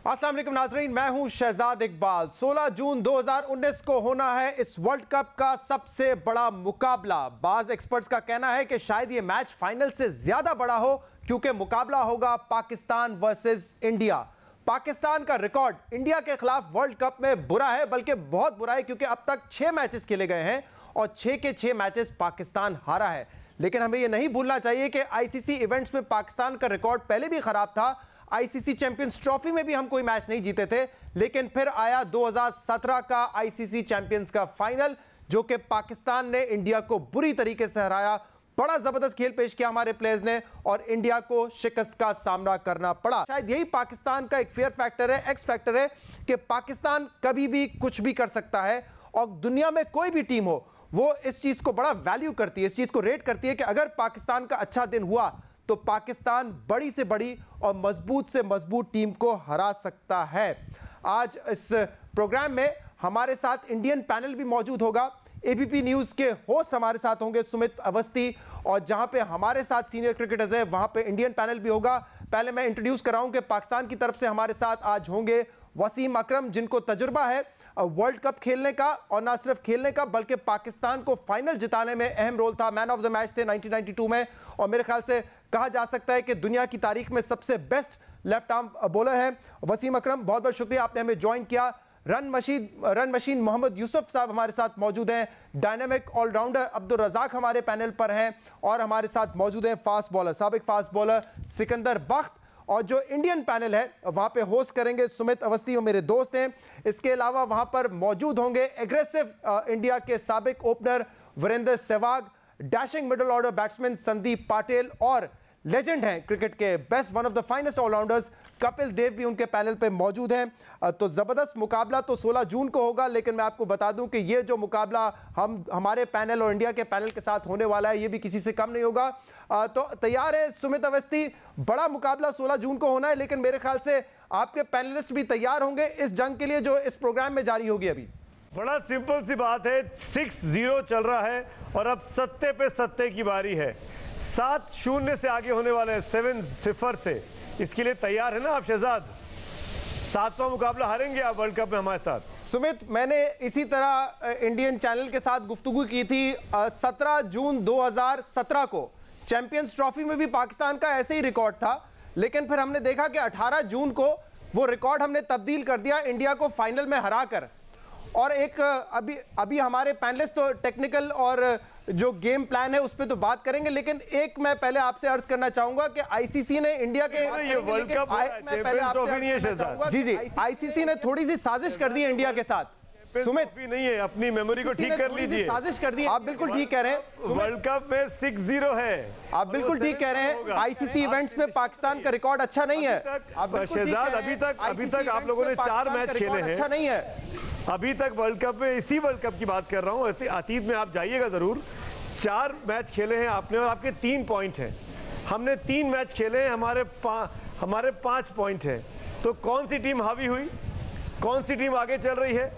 अस्सलाम वालेकुम नाज़रीन, मैं हूं शहजाद इकबाल। 16 जून 2019 को होना है इस वर्ल्ड कप का सबसे बड़ा मुकाबला। बाज एक्सपर्ट्स का कहना है कि शायद ये मैच फाइनल से ज्यादा बड़ा हो, क्योंकि मुकाबला होगा पाकिस्तान वर्सेस इंडिया। पाकिस्तान का रिकॉर्ड इंडिया के खिलाफ वर्ल्ड कप में बुरा है, बल्कि बहुत बुरा है, क्योंकि अब तक 6 मैचेस खेले गए हैं और 6 के 6 मैचेस पाकिस्तान हारा है। लेकिन हमें यह नहीं भूलना चाहिए कि आईसीसी इवेंट्स में पाकिस्तान का रिकॉर्ड पहले भी खराब था। आईसीसी चैंपियंस ट्रॉफी में भी हम कोई मैच नहीं जीते थे, लेकिन फिर आया 2017 का आईसीसी चैंपियंस का फाइनल, जो कि पाकिस्तान ने इंडिया को बुरी तरीके से हराया। बड़ा जबरदस्त खेल पेश किया हमारे प्लेयर्स ने और इंडिया को शिकस्त का सामना करना पड़ा। शायद यही पाकिस्तान का एक फेयर फैक्टर है, एक्स फैक्टर है, कि पाकिस्तान कभी भी कुछ भी कर सकता है और दुनिया में कोई भी टीम हो वो इस चीज को बड़ा वैल्यू करती है, इस चीज को रेट करती है कि अगर पाकिस्तान का अच्छा दिन हुआ तो पाकिस्तान बड़ी से बड़ी और मजबूत से मजबूत टीम को हरा सकता है। आज इस प्रोग्राम में हमारे साथ इंडियन पैनल भी मौजूद होगा। एबीपी न्यूज़ के होस्ट हमारे साथ होंगे सुमित अवस्थी, और जहां पे हमारे साथ सीनियर क्रिकेटर्स हैं वहां पे इंडियन पैनल भी होगा। पहले मैं इंट्रोड्यूस कराऊं कि पाकिस्तान की तरफ से हमारे साथ आज होंगे वसीम अकरम, जिनको तजुर्बा है वर्ल्ड कप खेलने का, और ना सिर्फ खेलने का बल्कि पाकिस्तान को फाइनल जिताने में अहम रोल था। मैन ऑफ द मैच थे 1992 में, और मेरे ख्याल से कहा जा सकता है कि दुनिया की तारीख में सबसे बेस्ट लेफ्ट आर्म बॉलर हैं वसीम अकरम। बहुत बहुत शुक्रिया, आपने हमें ज्वाइन किया। रन मशीन मोहम्मद यूसुफ साहब हमारे साथ मौजूद हैं। डायनामिक ऑलराउंडर अब्दुल रज़ाक हमारे पैनल पर हैं, और हमारे साथ मौजूद हैं फास्ट बॉलर, साबिक फास्ट बॉलर सिकंदर बख्त। और जो इंडियन पैनल है वहां पे होस्ट करेंगे सुमित अवस्थी, वो मेरे दोस्त हैं। इसके अलावा वहां पर मौजूद होंगे एग्रेसिव इंडिया के साबिक opener Virender Sehwag, dashing middle order batsman Sandeep Patil, और लेजेंड हैं क्रिकेट के best, one of the finest allrounders Kapil Dev भी उनके पैनल पे मौजूद हैं। तो ज़बरदस्त मुकाबला तो 16 जून को होगा, लेकिन मैं आपको बता दूं कि ये जो मुकाबला हमारे पैनल और इंडिया के पैनल के साथ होने वाला है, ये भी किसी से कम नहीं होगा। तो तैयार है सुमित अवस्थी? बड़ा मुकाबला 16 जून को होना है, लेकिन मेरे ख्याल से आपके पैनलिस्ट भी तैयार होंगे इस जंग के लिए जो इस प्रोग्राम में जारी होगी। अभी बड़ा सिंपल सी बात है, 6-0 चल रहा है और अब सत्ते पे सत्ते की बारी है। 7-0 से आगे होने वाले हैं, 7-0 से। इसके लिए तैयार है ना आप शहजाद? 7वां मुकाबला हारेंगे आप वर्ल्ड कप में हमारे साथ? सुमित, मैंने इसी तरह इंडियन चैनल के साथ गुफ्तगू की थी 17 जून 2017 को। चैंपियंस ट्रॉफी में भी पाकिस्तान का ऐसे ही रिकॉर्ड था, लेकिन फिर हमने देखा कि 18 जून को वो रिकॉर्ड हमने तब्दील कर दिया इंडिया को फाइनल में हराकर। और एक अभी हमारे पैनलिस्ट तो टेक्निकल और जो गेम प्लान है उस पर तो बात करेंगे, लेकिन एक मैं पहले आपसे अर्ज करना चाहूंगा कि आईसीसी ने इंडिया के वर्ल्ड कप जी आईसीसी ने थोड़ी सी साजिश कर दी है इंडिया के साथ। सुमित नहीं है, अपनी मेमोरी को ठीक कर लीजिए। साजिश कर दी, आप बिल्कुल ठीक कह रहे हैं। वर्ल्ड कप में 6-0 है, आप बिल्कुल ठीक कह रहे हैं। आईसीसी इवेंट्स में पाकिस्तान का रिकॉर्ड अच्छा नहीं है शहजाद। अभी तक आप लोगों ने 4 मैच खेले हैं, अच्छा नहीं है अभी तक वर्ल्ड कप में। इसी वर्ल्ड कप की बात कर रहा हूं, ऐसे अतीत में आप जाइएगा जरूर। 4 मैच खेले हैं आपने और आपके 3 पॉइंट हैं। हमने 3 मैच खेले हैं, हमारे 5 पॉइंट हैं। तो कौन सी टीम हावी हुई, कौन सी टीम आगे चल रही है?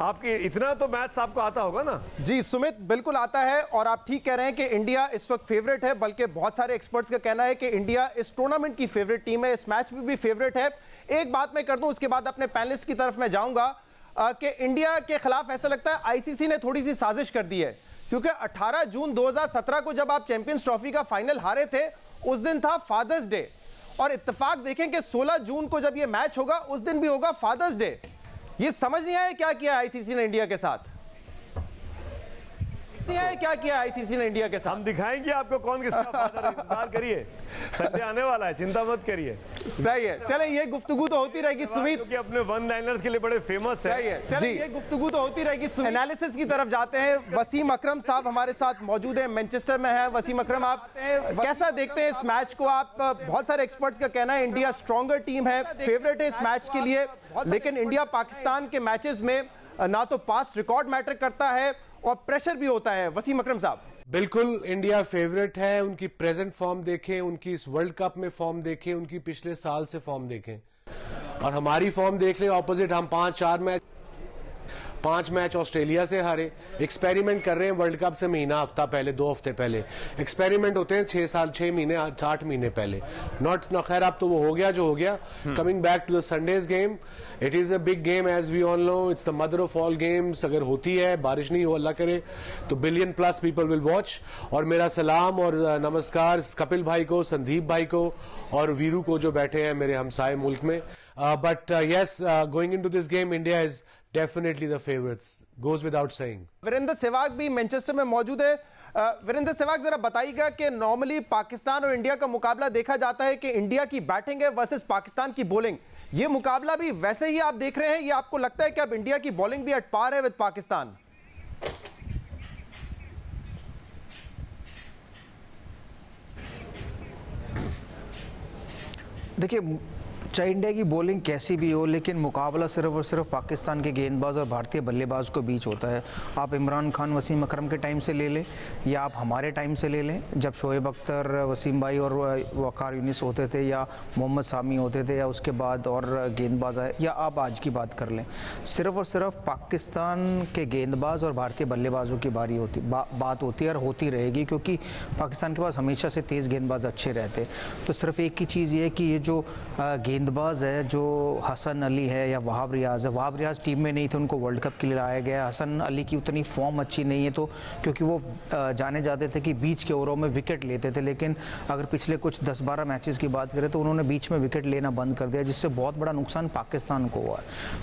आपके इतना तो मैथ्स आपको आता होगा ना? जी सुमित, बिल्कुल आता है, और आप ठीक कह रहे हैं कि इंडिया इस वक्त फेवरेट है, बल्कि बहुत सारे एक्सपर्ट्स का कहना है कि इंडिया इस टूर्नामेंट की फेवरेट टीम है, इस मैच में भी फेवरेट है। एक बात मैं कर दूं, उसके बाद अपने पैनलिस्ट की तरफ मैं जाऊंगा कि इंडिया के खिलाफ ऐसा लगता है आईसीसी ने थोड़ी सी साजिश कर दी है, क्योंकि 18 जून 2017 को जब आप चैंपियंस ट्रॉफी का फाइनल हारे थे, उस दिन था फादर्स डे, और इत्तेफाक देखें कि 16 जून को जब यह मैच होगा उस दिन भी होगा फादर्स डे। ये समझ नहीं आया क्या किया आईसीसी ने इंडिया के साथ? क्या किया आईसीसी ने इंडिया के साथ? हम दिखाएंगे आपको कौन किसका फादर है। इंतजार करिए, संडे आने वाला है, चिंता मत करिए। सही है, चले ये गुफ्तगू तो होती रहेगी सुमित, क्योंकि अपने वन लाइनर्स के लिए बड़े फेमस है। सही है, चले ये गुफ्तगू तो होती रहेगी। एनालिसिस की तरफ जाते हैं। वसीम अकरम साहब हमारे साथ मौजूद हैं, मैनचेस्टर में है। वसीम अकरम, आप कैसा देखते हैं इस मैच को? आप बहुत सारे एक्सपर्ट्स का कहना है इंडिया स्ट्रॉन्गर टीम है, फेवरेट है इस मैच के लिए, लेकिन इंडिया पाकिस्तान के मैचेस में ना तो पास्ट रिकॉर्ड मैटर करता है और प्रेशर भी होता है। वसीम अकरम साहब, बिल्कुल इंडिया फेवरेट है। उनकी प्रेजेंट फॉर्म देखें, उनकी इस वर्ल्ड कप में फॉर्म देखें, उनकी पिछले साल से फॉर्म देखें, और हमारी फॉर्म देख लें ऑपोजिट। हम 5-4 मैच 5 मैच ऑस्ट्रेलिया से हारे। एक्सपेरिमेंट कर रहे हैं वर्ल्ड कप से महीना हफ्ता पहले, 2 हफ्ते पहले एक्सपेरिमेंट होते हैं, 6 महीने 8 महीने पहले। नॉट खैर अब तो वो हो गया जो हो गया। Coming back to the Sunday's game, it is a big game as we all know, it's the mother of all games. अगर होती है, बारिश नहीं हो अल्लाह करे, तो billion plus people will watch. और मेरा सलाम और नमस्कार कपिल भाई को, संदीप भाई को और वीरू को जो बैठे हैं मेरे हमसाए मुल्क में। But yes, going into this game India is definitely the favourites, goes without saying. Virender Sehwag भी मैनचेस्टर में मौजूद है। वीरेंद्र सहवाग, जरा बताइएगा कि नॉर्मली पाकिस्तान और इंडिया का मुकाबला देखा जाता है कि इंडिया की बैटिंग है वर्सेस पाकिस्तान की बॉलिंग। ये मुकाबला भी वैसे ही आप देख रहे हैं, या आपको लगता है कि अब इंडिया की बॉलिंग भी एट पार है विद पाकिस्तान? देखिए, चाहे इंडिया की बॉलिंग कैसी भी हो, लेकिन मुकाबला सिर्फ और सिर्फ पाकिस्तान के गेंदबाज और भारतीय बल्लेबाज के बीच होता है। आप इमरान खान, वसीम अकरम के टाइम से ले लें या आप हमारे टाइम से ले लें, जब शोएब अख्तर, वसीम भाई और वकार यूनिस होते थे, या मोहम्मद सामी होते थे, या उसके बाद और गेंदबाज आए, या आप आज की बात कर लें, सिर्फ और सिर्फ पाकिस्तान के गेंदबाज और भारतीय बल्लेबाजों की बात होती है और होती रहेगी, क्योंकि पाकिस्तान के पास हमेशा से तेज़ गेंदबाज अच्छे रहते। तो सिर्फ एक ही चीज़ ये है कि ये जो गेंदबाज है, जो हसन अली है या वहाब रियाज है, वहाब रियाज टीम में नहीं थे, उनको वर्ल्ड कप के लिए लाया गया। हसन अली की उतनी फॉर्म अच्छी नहीं है, तो क्योंकि वो जाने जाते थे कि बीच के ओवरों में विकेट लेते थे, लेकिन अगर पिछले कुछ 10-12 मैचेस की बात करें तो उन्होंने बीच में विकेट लेना बंद कर दिया, जिससे बहुत बड़ा नुकसान पाकिस्तान को हुआ।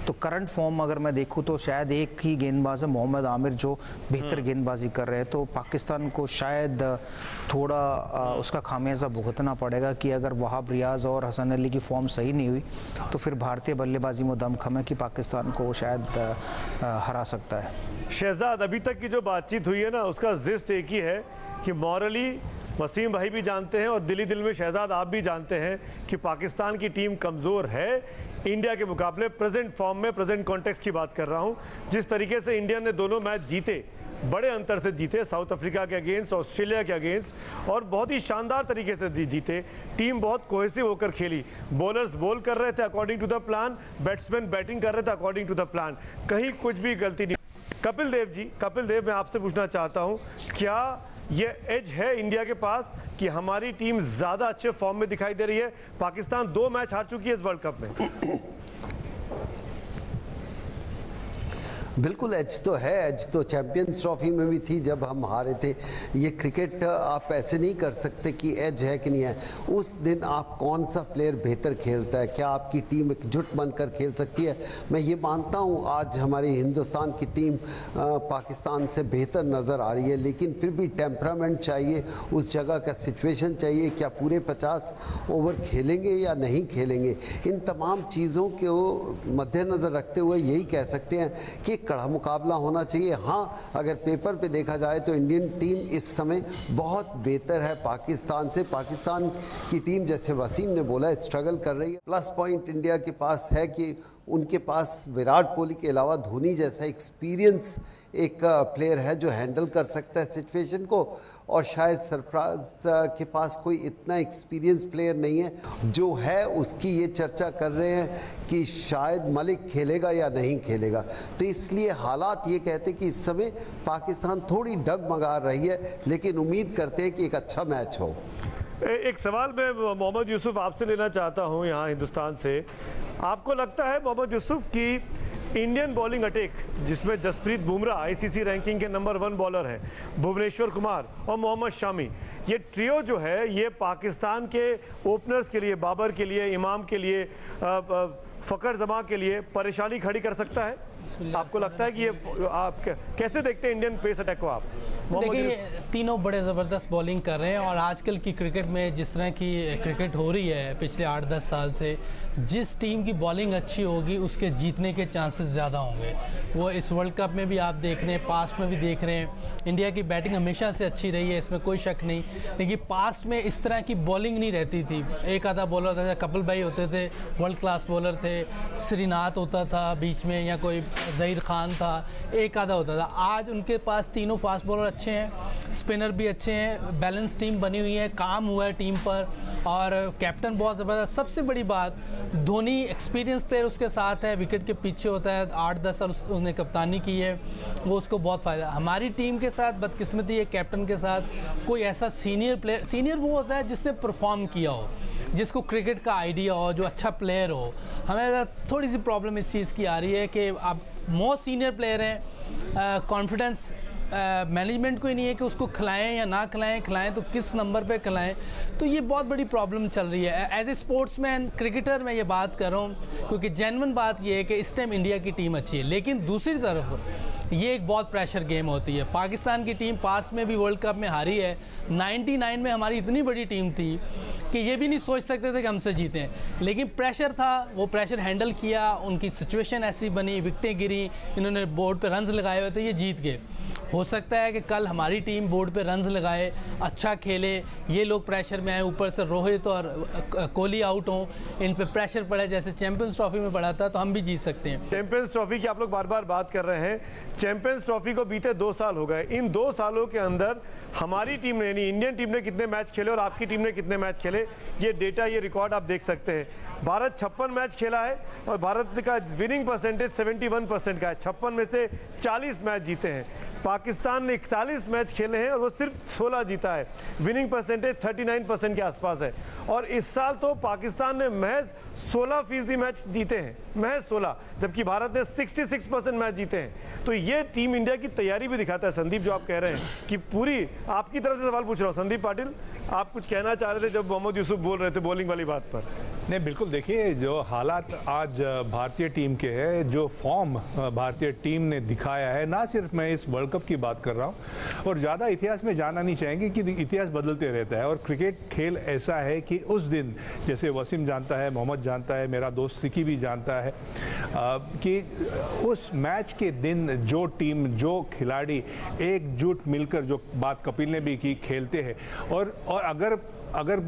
तो करंट फॉर्म अगर मैं देखूँ तो शायद एक ही गेंदबाज है, मोहम्मद आमिर, जो बेहतर गेंदबाजी कर रहे हैं। तो पाकिस्तान को शायद थोड़ा उसका खामियाजा भुगतना पड़ेगा कि अगर वहाब रियाज और हसन अली की फॉर्म सही नहीं हुई तो फिर भारतीय बल्लेबाजी में दमखम है कि पाकिस्तान को शायद हरा सकता है। शहजाद, अभी तक की जो बातचीत हुई है ना, उसका जिस्ट एक ही है कि मॉरली वसीम भाई भी जानते हैं और दिली दिल में शहजाद आप भी जानते हैं कि पाकिस्तान की टीम कमज़ोर है इंडिया के मुकाबले। प्रेजेंट फॉर्म में, प्रेजेंट कॉन्टेक्स्ट की बात कर रहा हूं, जिस तरीके से इंडिया ने दोनों मैच जीते, बड़े अंतर से जीते, साउथ अफ्रीका के अगेंस्ट, ऑस्ट्रेलिया के अगेंस्ट, और बहुत ही शानदार तरीके से जीते। टीम बहुत कोहेसिव होकर खेली, बॉलर्स बॉल कर रहे थे according to the plan, batsman batting कर रहे थे अकॉर्डिंग टू द प्लान, कहीं कुछ भी गलती नहीं। कपिल देव जी, कपिल देव, मैं आपसे पूछना चाहता हूं, क्या ये एज है इंडिया के पास कि हमारी टीम ज्यादा अच्छे फॉर्म में दिखाई दे रही है? पाकिस्तान 2 मैच हार चुकी है इस वर्ल्ड कप में। बिल्कुल एज तो है, एज तो चैंपियंस ट्रॉफी में भी थी जब हम हारे थे। ये क्रिकेट आप ऐसे नहीं कर सकते कि एज है कि नहीं है। उस दिन आप कौन सा प्लेयर बेहतर खेलता है, क्या आपकी टीम एकजुट बनकर खेल सकती है। मैं ये मानता हूँ आज हमारी हिंदुस्तान की टीम पाकिस्तान से बेहतर नज़र आ रही है, लेकिन फिर भी टेम्परामेंट चाहिए, उस जगह का सिचुएशन चाहिए, क्या पूरे 50 ओवर खेलेंगे या नहीं खेलेंगे। इन तमाम चीज़ों को मद्देनज़र रखते हुए यही कह सकते हैं कि कड़ा मुकाबला होना चाहिए। हाँ, अगर पेपर पे देखा जाए तो इंडियन टीम इस समय बहुत बेहतर है पाकिस्तान से। पाकिस्तान की टीम, जैसे वसीम ने बोला, स्ट्रगल कर रही है। प्लस पॉइंट इंडिया के पास है कि उनके पास विराट कोहली के अलावा धोनी जैसा एक्सपीरियंस एक प्लेयर है जो हैंडल कर सकता है सिचुएशन को, और शायद सरफराज के पास कोई इतना एक्सपीरियंस प्लेयर नहीं है। जो है उसकी ये चर्चा कर रहे हैं कि शायद मलिक खेलेगा या नहीं खेलेगा। तो इसलिए हालात ये कहते हैं कि इस समय पाकिस्तान थोड़ी डगमगा रही है, लेकिन उम्मीद करते हैं कि एक अच्छा मैच हो। एक सवाल मैं मोहम्मद यूसुफ आपसे लेना चाहता हूं यहाँ हिंदुस्तान से। आपको लगता है मोहम्मद यूसुफ की इंडियन बॉलिंग अटैक, जिसमें जसप्रीत बुमराह आईसीसी रैंकिंग के नंबर 1 बॉलर हैं, भुवनेश्वर कुमार और मोहम्मद शामी, ये ट्रियो जो है ये पाकिस्तान के ओपनर्स के लिए, बाबर के लिए, इमाम के लिए, फकर जमा के लिए परेशानी खड़ी कर सकता है? आपको लगता है कि ये आप कैसे देखते हैं इंडियन पेस अटैक को आप? देखिए, तीनों बड़े ज़बरदस्त बॉलिंग कर रहे हैं और आजकल की क्रिकेट में जिस तरह की क्रिकेट हो रही है पिछले 8-10 साल से, जिस टीम की बॉलिंग अच्छी होगी उसके जीतने के चांसेस ज़्यादा होंगे। वो इस वर्ल्ड कप में भी आप देख रहे हैं, पास्ट में भी देख रहे हैं, इंडिया की बैटिंग हमेशा से अच्छी रही है, इसमें कोई शक नहीं। लेकिन पास्ट में इस तरह की बॉलिंग नहीं रहती थी। एक आधा बॉलर होता था, कपिल भाई होते थे, वर्ल्ड क्लास बॉलर थे, श्रीनाथ होता था बीच में, या कोई ज़हीर खान था, एक आधा होता था। आज उनके पास तीनों फास्ट बॉलर अच्छे हैं, स्पिनर भी अच्छे हैं, बैलेंस टीम बनी हुई है, काम हुआ है टीम पर, और कैप्टन बहुत ज़बरदस्त। सबसे बड़ी बात, धोनी एक्सपीरियंस प्लेयर उसके साथ है, विकेट के पीछे होता है, 8-10 साल उसने कप्तानी की है, वो उसको बहुत फ़ायदा। हमारी टीम के साथ बदकिस्मती है, कैप्टन के साथ कोई ऐसा सीनियर प्लेयर, सीनियर वो होता है जिसने परफॉर्म किया हो, जिसको क्रिकेट का आइडिया हो, जो अच्छा प्लेयर हो। हमें थोड़ी सी प्रॉब्लम इस चीज़ की आ रही है कि आप मोस्ट सीनियर प्लेयर हैं, कॉन्फिडेंस मैनेजमेंट को ही नहीं है कि उसको खिलाएं या ना खिलाएं, खिलाएं तो किस नंबर पे खिलाएं। तो ये बहुत बड़ी प्रॉब्लम चल रही है। एज ए स्पोर्ट्समैन, क्रिकेटर मैं ये बात कर रहा हूँ, क्योंकि जेन्युइन बात ये है कि इस टाइम इंडिया की टीम अच्छी है, लेकिन दूसरी तरफ ये एक बहुत प्रेशर गेम होती है। पाकिस्तान की टीम पास्ट में भी वर्ल्ड कप में हारी है, 99 में हमारी इतनी बड़ी टीम थी कि ये भी नहीं सोच सकते थे कि हमसे जीतें, लेकिन प्रेशर था, वो प्रेशर हैंडल किया, उनकी सिचुएशन ऐसी बनी, विकटें गिरी, इन्होंने बोर्ड पे रन्स लगाए हुए थे, ये जीत गए। हो सकता है कि कल हमारी टीम बोर्ड पे रन्स लगाए, अच्छा खेले, ये लोग प्रेशर में आए, ऊपर से रोहित और कोहली आउट हों, इन पे प्रेशर पड़े जैसे चैंपियंस ट्रॉफी में पड़ा था, तो हम भी जीत सकते हैं। चैंपियंस ट्रॉफी की आप लोग बार बार बात कर रहे हैं। चैंपियंस ट्रॉफी को बीते 2 साल हो गए। इन 2 सालों के अंदर हमारी टीम ने, यानी इंडियन टीम ने कितने मैच खेले और आपकी टीम ने कितने मैच खेले, ये डेटा, ये रिकॉर्ड आप देख सकते हैं। भारत 56 मैच खेला है और भारत का विनिंग परसेंटेज 71% का है। 56 में से 40 मैच जीते हैं। पाकिस्तान ने 41 मैच खेले हैं और वो सिर्फ 16 जीता है। विनिंग परसेंटेज 39% के आसपास है। और इस साल तो पाकिस्तान ने महज 16% मैच जीते हैं, महज 16, जबकि भारत ने 66% मैच जीते हैं। तो ये टीम इंडिया की तैयारी भी दिखाता है। संदीप, जो आप कह रहे हैं कि पूरी, आपकी तरफ से सवाल पूछ रहा हूँ, संदीप पाटिल, आप कुछ कहना चाह रहे थे जब मोहम्मद यूसुफ बोल रहे थे बॉलिंग वाली बात पर? नहीं, बिल्कुल। देखिए, जो हालात आज भारतीय टीम के हैं, जो फॉर्म भारतीय टीम ने दिखाया है, ना सिर्फ मैं इस वर्ल्ड कप की बात कर रहा हूँ, और ज़्यादा इतिहास में जाना नहीं चाहेंगे कि इतिहास बदलते रहता है। और क्रिकेट खेल ऐसा है कि उस दिन, जैसे वसीम जानता है, मोहम्मद जानता है, मेरा दोस्त सिकी भी जानता है, कि उस मैच के दिन जो टीम, जो खिलाड़ी एकजुट मिलकर, जो बात कपिल ने भी की, खेलते हैं। और अगर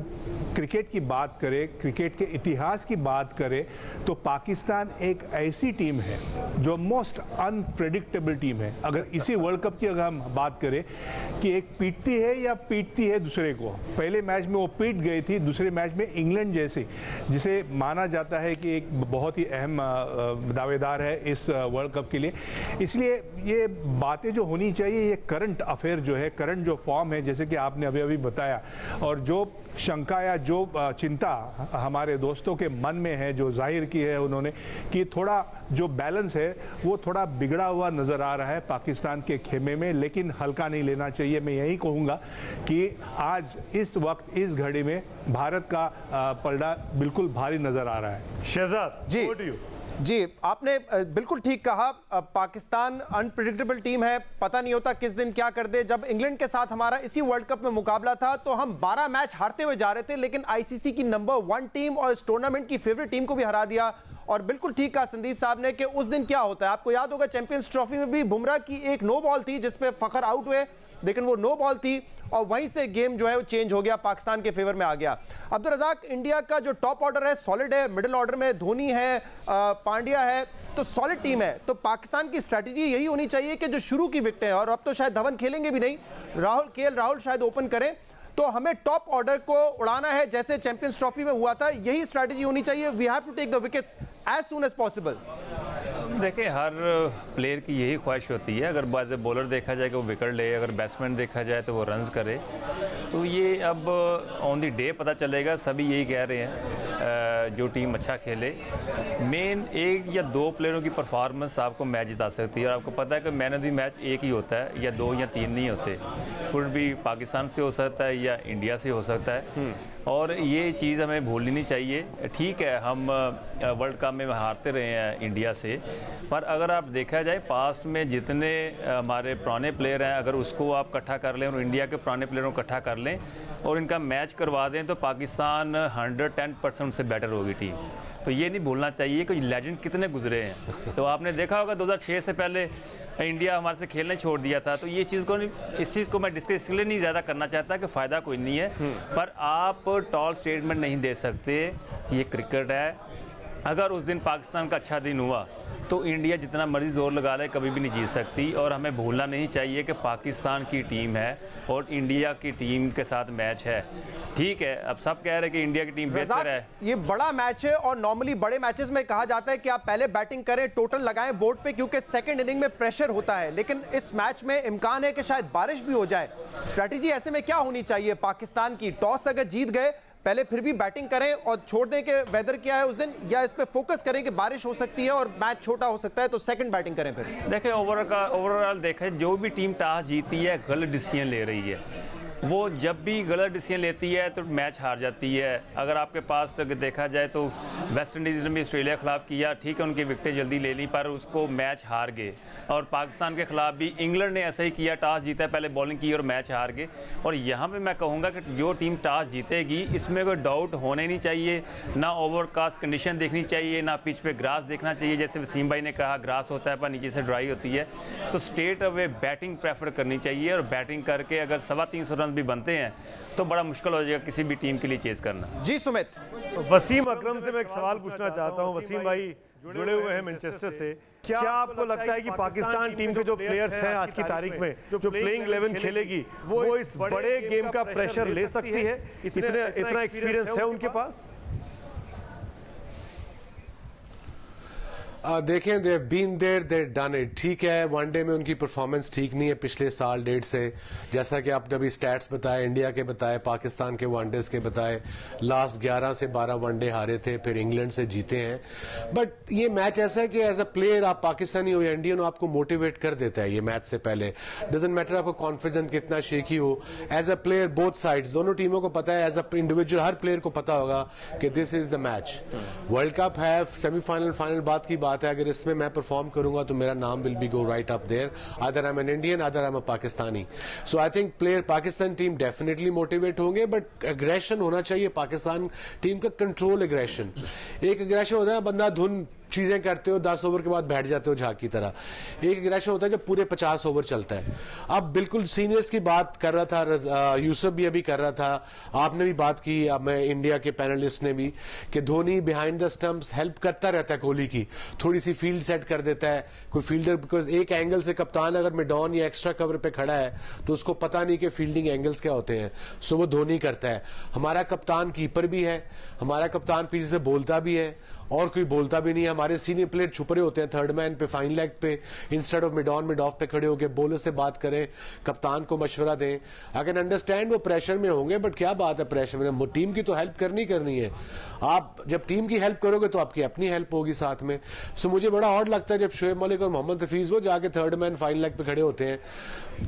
क्रिकेट की बात करें, क्रिकेट के इतिहास की बात करें, तो पाकिस्तान एक ऐसी टीम है जो मोस्ट अनप्रेडिक्टेबल टीम है। अगर इसी वर्ल्ड कप की अगर हम बात करें कि एक पीटती है या पीटती है दूसरे को, पहले मैच में वो पीट गई थी, दूसरे मैच में इंग्लैंड जैसे, जिसे माना जाता है कि एक बहुत ही अहम दावेदार है इस वर्ल्ड कप के लिए। इसलिए ये बातें जो होनी चाहिए, ये करंट अफेयर जो है, करंट जो फॉर्म है, जैसे कि आपने अभी अभी बताया, और जो शंका या जो चिंता हमारे दोस्तों के मन में है, जो जाहिर की है उन्होंने, कि थोड़ा जो बैलेंस है वो थोड़ा बिगड़ा हुआ नजर आ रहा है पाकिस्तान के खेमे में, लेकिन हल्का नहीं लेना चाहिए। मैं यही कहूंगा कि आज इस वक्त, इस घड़ी में भारत का पलड़ा बिल्कुल भारी नजर आ रहा है। शहजाद जी, आपने बिल्कुल ठीक कहा। पाकिस्तान अनप्रेडिक्टेबल टीम है, पता नहीं होता किस दिन क्या कर दे। जब इंग्लैंड के साथ हमारा इसी वर्ल्ड कप में मुकाबला था तो हम 12 मैच हारते हुए जा रहे थे, लेकिन आईसीसी की नंबर 1 टीम और इस टूर्नामेंट की फेवरेट टीम को भी हरा दिया। और बिल्कुल ठीक कहा संदीप साहब ने कि उस दिन क्या होता है। आपको याद होगा चैंपियंस ट्रॉफी में भी बुमराह की एक नो बॉल थी जिसपे फखर आउट हुए, लेकिन वो नो बॉल थी और वहीं से गेम जो है वो चेंज हो गया, पाकिस्तान के फेवर में आ गया। अब्दुल रज़ाक, इंडिया का जो टॉप ऑर्डर है सॉलिड है, मिडिल ऑर्डर में धोनी है, पांड्या है, तो सॉलिड टीम है। तो पाकिस्तान की स्ट्रैटेजी यही होनी चाहिए कि जो शुरू की विकेटें, और अब तो शायद धवन खेलेंगे भी नहीं, केएल राहुल शायद ओपन करें, तो हमें टॉप ऑर्डर को उड़ाना है जैसे चैंपियंस ट्रॉफी में हुआ था। यही स्ट्रैटेजी होनी चाहिए। We have to take the wickets as soon as possible. देखिए, हर प्लेयर की यही ख्वाहिश होती है, अगर एज ए बॉलर देखा जाए कि वो विकेट ले, अगर बैट्समैन देखा जाए तो वो रन्स करे। तो ये अब ऑन दी डे पता चलेगा। सभी यही कह रहे हैं जो टीम अच्छा खेले, मेन 1 या 2 प्लेयरों की परफॉर्मेंस आपको मैच जिता सकती है। और आपको पता है कि मैन ऑफ द मैच एक ही होता है, या 2 या 3 नहीं होते। कुछ भी पाकिस्तान से हो सकता है या इंडिया से हो सकता है, और ये चीज़ हमें भूलनी नहीं चाहिए। ठीक है, हम वर्ल्ड कप में हारते रहे हैं इंडिया से, पर अगर आप देखा जाए पास्ट में जितने हमारे पुराने प्लेयर हैं, अगर उसको आप इकट्ठा कर लें और इंडिया के पुराने प्लेयरों को इकट्ठा कर लें और इनका मैच करवा दें, तो पाकिस्तान 110% से बेटर होगी टीम। तो ये नहीं भूलना चाहिए कि लेजेंड कितने गुजरे हैं। तो आपने देखा होगा 2006 से पहले इंडिया हमारे से खेलने छोड़ दिया था। तो ये चीज़ को नहीं, इस चीज़ को मैं डिस्कस इसलिए नहीं ज़्यादा करना चाहता कि फ़ायदा कोई नहीं है, पर आप टॉल स्टेटमेंट नहीं दे सकते। ये क्रिकेट है, अगर उस दिन पाकिस्तान का अच्छा दिन हुआ तो इंडिया जितना मर्जी जोर लगा ले कभी भी नहीं जीत सकती। और हमें भूलना नहीं चाहिए कि पाकिस्तान की टीम है और इंडिया की टीम के साथ मैच है। ठीक है, अब सब कह रहे हैं कि इंडिया की टीम बेहतर है। ये बड़ा मैच है और नॉर्मली बड़े मैचेस में कहा जाता है कि आप पहले बैटिंग करें, टोटल लगाएं बोर्ड पे, क्योंकि सेकंड इनिंग में प्रेशर होता है। लेकिन इस मैच में इम्कान है कि शायद बारिश भी हो जाए। स्ट्रेटेजी ऐसे में क्या होनी चाहिए पाकिस्तान की? टॉस अगर जीत गए पहले फिर भी बैटिंग करें और छोड़ दें कि वेदर क्या है उस दिन, या इस पे फोकस करें कि बारिश हो सकती है और मैच छोटा हो सकता है तो सेकंड बैटिंग करें? फिर देखें, ओवरऑल देखें, जो भी टीम टॉस जीती है गलत डिसीजन ले रही है। वो जब भी गलत डिसीजन लेती है तो मैच हार जाती है। अगर आपके पास देखा जाए तो वेस्ट इंडीज़ ने भी ऑस्ट्रेलिया के खिलाफ किया, ठीक है, उनकी विकेटें जल्दी ले ली पर उसको मैच हार गए। और पाकिस्तान के खिलाफ भी इंग्लैंड ने ऐसा ही किया, टॉस जीता, पहले बॉलिंग की और मैच हार गए। और यहाँ पे मैं कहूँगा कि जो टीम टॉस जीतेगी इसमें कोई डाउट होने नहीं चाहिए, ना ओवरकास्ट कंडीशन देखनी चाहिए, ना पिच पे ग्रास देखना चाहिए। जैसे वसीम भाई ने कहा ग्रास होता है पर नीचे से ड्राई होती है, तो स्ट्रेट अवे बैटिंग प्रेफर करनी चाहिए। और बैटिंग करके अगर 325 रन भी बनते हैं तो बड़ा मुश्किल हो जाएगा किसी भी टीम के लिए चेज करना। जी सुमित, वसीम अकरम से मैं एक सवाल पूछना चाहता हूं। वसीम भाई जुड़े हुए हैं मैनचेस्टर से, क्या आपको लगता है कि पाकिस्तान टीम के जो प्लेयर्स हैं आज की तारीख में जो प्लेइंग 11 खेलेगी वो इस बड़े गेम का प्रेशर ले सकती है? इतना एक्सपीरियंस है उनके पास? देखें, they been there, they done it. ठीक है, वनडे में उनकी परफॉर्मेंस ठीक नहीं है पिछले साल डेढ़ से, जैसा कि आपने अभी स्टैट्स बताए, इंडिया के बताए, पाकिस्तान के वनडेज के बताए। लास्ट 11 से 12 वनडे हारे थे, फिर इंग्लैंड से जीते हैं। बट ये मैच ऐसा है कि एज अ प्लेयर आप पाकिस्तानी हो या इंडियन हो, आपको मोटिवेट कर देता है ये मैच से पहले। डजंट मैटर आपको कॉन्फिडेंस कितना शेकी हो, as a player both sides, दोनों टीमों को पता है, एज अ इंडिविजुअल हर प्लेयर को पता होगा कि this is the match. World cup है, सेमीफाइनल फाइनल बात की बात है। अगर इसमें मैं परफॉर्म करूंगा तो मेरा नाम will be go right up there, other I am an Indian, other I am a Pakistani. So I think player Pakistan team definitely motivate होंगे, बट एग्रेशन होना चाहिए पाकिस्तान टीम का, कंट्रोल एग्रेशन। एक एग्रेशन होता है बंदा धुन चीजें करते हो, 10 ओवर के बाद बैठ जाते हो झाग की तरह। एक एग्रेशन होता है जब पूरे 50 ओवर चलता है। अब बिल्कुल सीनियर्स की बात कर रहा था, यूसुफ भी अभी कर रहा था, आपने भी बात की, अब मैं इंडिया के पैनलिस्ट ने भी, कि Dhoni behind the stumps help करता रहता है कोहली की, थोड़ी सी फील्ड सेट कर देता है कोई फील्डर, बिकॉज एक एंगल से कप्तान अगर मिड ऑन या एक्स्ट्रा कवर पे खड़ा है तो उसको पता नहीं कि फील्डिंग एंगल्स क्या होते हैं, सो वो धोनी करता है। हमारा कप्तान कीपर भी है, हमारा कप्तान पीछे से बोलता भी है और कोई बोलता भी नहीं है। हमारे सीनियर प्लेयर छुप रहे होते हैं थर्ड मैन पे, फाइन लेग पे, instead of mid on mid of पे खड़े होकर बॉलर से बात करें, कप्तान को मशवरा दें। आई कैन अंडरस्टैंड वो प्रेशर में होंगे, बट क्या बात है प्रेशर में, टीम की तो हेल्प करनी है। आप जब टीम की हेल्प करोगे तो आपकी अपनी हेल्प होगी साथ में। सो मुझे बड़ा ऑड लगता है जब शोएब मलिक और मोहम्मद हफीज वो जाके थर्ड मैन फाइन लेग पे खड़े होते हैं,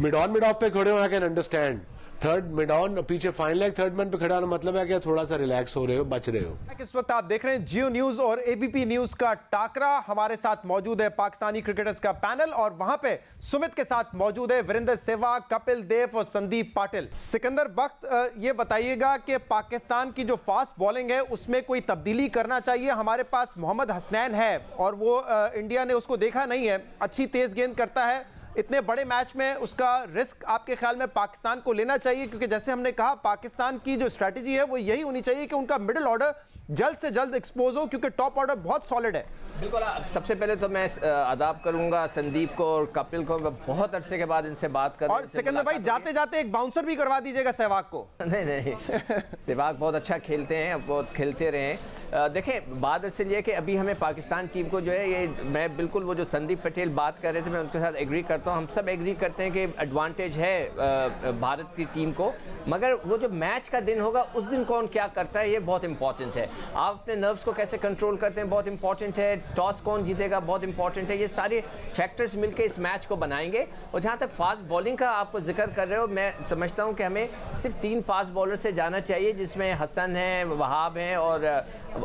मिड ऑन मिड ऑफ पे खड़े हो। I can understand third mid on पीछे फाइन लेग थर्ड मैन पे खड़ा होना मतलब है कि थोड़ा सा रिलैक्स हो रहे हो, बच रहे हो। इस वक्त आप देख रहे हैं जियो न्यूज और एबीपी न्यूज का टाकरा। हमारे साथ मौजूद है पाकिस्तानी क्रिकेटर्स का पैनल और वहां पे सुमित के साथ मौजूद है वीरेंद्र सहवाग, कपिल देव और संदीप पाटिल। सिकंदर बख्त, ये बताइएगा कि पाकिस्तान की जो फास्ट बॉलिंग है उसमें कोई तब्दीली करना चाहिए? हमारे पास मोहम्मद हसनैन है और वो इंडिया ने उसको देखा नहीं है, अच्छी तेज गेंद करता है, इतने बड़े मैच में उसका रिस्क आपके ख्याल में पाकिस्तान को लेना चाहिए? क्योंकि जैसे हमने कहा पाकिस्तान की जो स्ट्रैटेजी है वो यही होनी चाहिए कि उनका मिडिल ऑर्डर जल्द से जल्द एक्सपोज हो, क्योंकि टॉप ऑर्डर बहुत सॉलिड है। बिल्कुल, सबसे पहले तो मैं आदाब करूंगा संदीप को और कपिल को, बहुत अरसे के बाद इनसे बात कर। और सिकंदर भाई जाते जाते एक बाउंसर भी करवा दीजिएगा सहवाग को। नहीं सहवाग बहुत अच्छा खेलते हैं, बहुत खेलते रहे। देखें, बात असल ये कि अभी हमें पाकिस्तान टीम को जो है, ये मैं बिल्कुल वो जो संदीप पटेल बात कर रहे थे मैं उनके साथ एग्री करता हूँ। हम सब एग्री करते हैं कि एडवांटेज है भारत की टीम को, मगर वो जो मैच का दिन होगा उस दिन कौन क्या करता है ये बहुत इंपॉर्टेंट है। आप अपने नर्व्स को कैसे कंट्रोल करते हैं बहुत इंपॉर्टेंट है, टॉस कौन जीतेगा बहुत इंपॉर्टेंट है। ये सारे फैक्टर्स मिलकर इस मैच को बनाएंगे। और जहाँ तक फास्ट बॉलिंग का आपको जिक्र कर रहे हो, मैं समझता हूँ कि हमें सिर्फ 3 फास्ट बॉलर से जाना चाहिए, जिसमें हसन है, वहाब हैं और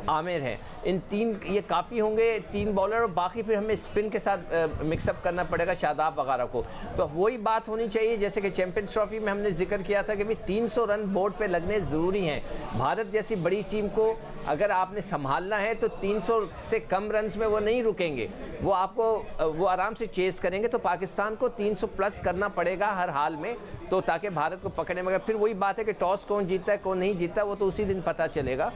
आमिर हैं। इन 3 ये काफ़ी होंगे 3 बॉलर, और बाकी फिर हमें स्पिन के साथ मिक्सअप करना पड़ेगा शादाब वगैरह को। तो वही बात होनी चाहिए जैसे कि चैंपियंस ट्रॉफी में हमने जिक्र किया था कि भाई 300 रन बोर्ड पे लगने ज़रूरी हैं। भारत जैसी बड़ी टीम को अगर आपने संभालना है तो 300 से कम रन्स में वो नहीं रुकेंगे, वो आपको वो आराम से चेस करेंगे। तो पाकिस्तान को 300 प्लस करना पड़ेगा हर हाल में, तो ताकि भारत को पकड़ने। मगर फिर वही बात है कि टॉस कौन जीतता है कौन नहीं जीतता वो तो उसी दिन पता चलेगा।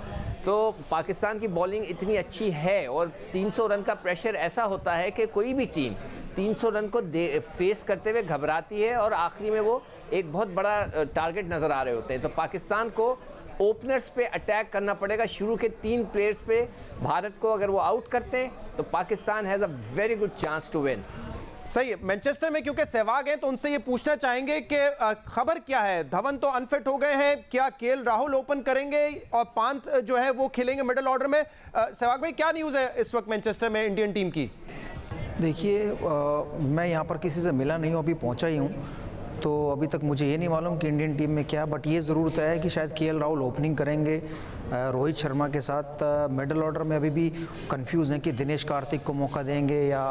तो पाकिस्तान की बॉलिंग इतनी अच्छी है और 300 रन का प्रेशर ऐसा होता है कि कोई भी टीम 300 रन को फेस करते हुए घबराती है और आखिरी में वो एक बहुत बड़ा टारगेट नज़र आ रहे होते हैं। तो पाकिस्तान को ओपनर्स पे अटैक करना पड़ेगा। शुरू के 3 प्लेयर्स पे भारत को अगर वो आउट करते हैं तो Pakistan has a very good chance to win. सही है। मैनचेस्टर में क्योंकि सहवाग हैं तो उनसे ये पूछना चाहेंगे कि खबर क्या है, धवन तो अनफिट हो गए हैं, क्या केएल राहुल ओपन करेंगे और पांत जो है वो खेलेंगे मिडिल ऑर्डर में? सहवाग भाई, क्या न्यूज़ है इस वक्त मैनचेस्टर में इंडियन टीम की? देखिए, मैं यहाँ पर किसी से मिला नहीं हूँ, अभी पहुँचा ही हूँ, तो अभी तक मुझे ये नहीं मालूम कि इंडियन टीम में क्या, बट ये ज़रूर तय है कि शायद केएल राहुल ओपनिंग करेंगे रोहित शर्मा के साथ। मिडिल ऑर्डर में अभी भी कंफ्यूज हैं कि दिनेश कार्तिक को मौका देंगे या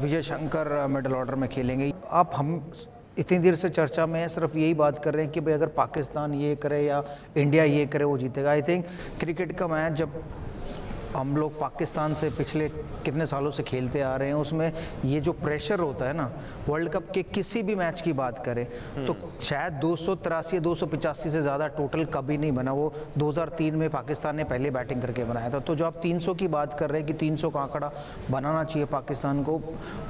विजय शंकर मिडिल ऑर्डर में खेलेंगे। अब हम इतनी देर से चर्चा में सिर्फ यही बात कर रहे हैं कि भाई अगर पाकिस्तान ये करे या इंडिया ये करे वो जीतेगा। आई थिंक क्रिकेट का मैच जब हम लोग पाकिस्तान से पिछले कितने सालों से खेलते आ रहे हैं, उसमें ये जो प्रेशर होता है ना, वर्ल्ड कप के किसी भी मैच की बात करें तो शायद 283 285 से ज़्यादा टोटल कभी नहीं बना। वो 2003 में पाकिस्तान ने पहले बैटिंग करके बनाया था। तो जो आप 300 की बात कर रहे हैं कि 300 का आंकड़ा बनाना चाहिए पाकिस्तान को,